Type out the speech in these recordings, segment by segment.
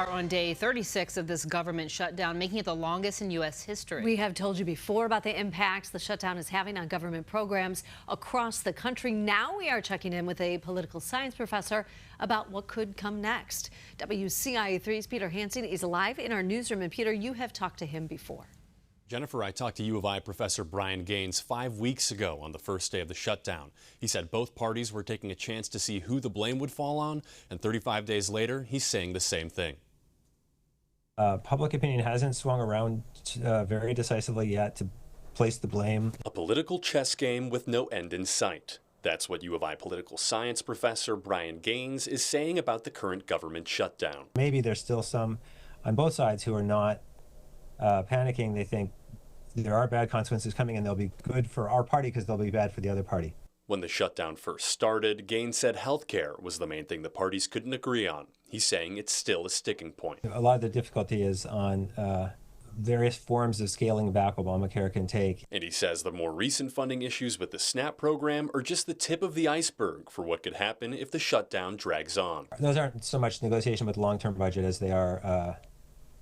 are on day 36 of this government shutdown, making it the longest in U.S. history. We have told you before about the impacts the shutdown is having on government programs across the country. Now we are checking in with a political science professor about what could come next. WCIA 3's Peter Hansen is live in our newsroom. And Peter, you have talked to him before. Jennifer, I talked to U of I Professor Brian Gaines 5 weeks ago on the first day of the shutdown. He said both parties were taking a chance to see who the blame would fall on, and 35 days later, he's saying the same thing. Public opinion hasn't swung around very decisively yet to place the blame. A political chess game with no end in sight. That's what U of I political science professor Brian Gaines is saying about the current government shutdown. Maybe there's still some on both sides who are not panicking. They think there are bad consequences coming and they'll be good for our party because they'll be bad for the other party. When the shutdown first started, Gaines said healthcare was the main thing the parties couldn't agree on. He's saying it's still a sticking point. A lot of the difficulty is on various forms of scaling back Obamacare can take. And he says the more recent funding issues with the SNAP program are just the tip of the iceberg for what could happen if the shutdown drags on. Those aren't so much negotiation with the long-term budget as they are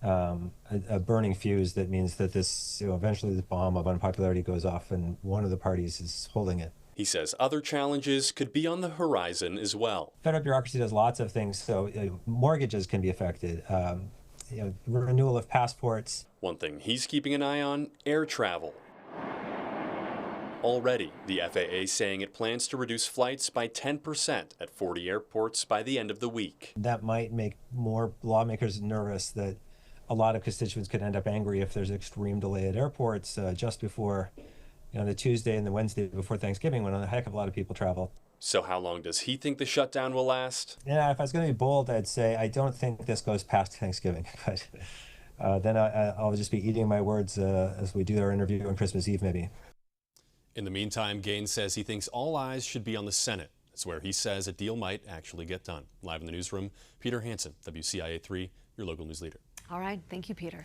a burning fuse that means that this, eventually the bomb of unpopularity goes off and one of the parties is holding it. He says other challenges could be on the horizon as well. Federal bureaucracy does lots of things, so mortgages can be affected, renewal of passports. One thing he's keeping an eye on, air travel. Already, the FAA saying it plans to reduce flights by 10% at 40 airports by the end of the week. That might make more lawmakers nervous that a lot of constituents could end up angry if there's extreme delay at airports just before the Tuesday and the Wednesday before Thanksgiving, when a heck of a lot of people travel. So how long does he think the shutdown will last? Yeah, if I was going to be bold, I'd say I don't think this goes past Thanksgiving. But then I'll just be eating my words as we do our interview on Christmas Eve, maybe. In the meantime, Gaines says he thinks all eyes should be on the Senate. That's where he says a deal might actually get done. Live in the newsroom, Peter Hansen, WCIA 3, your local news leader. All right. Thank you, Peter.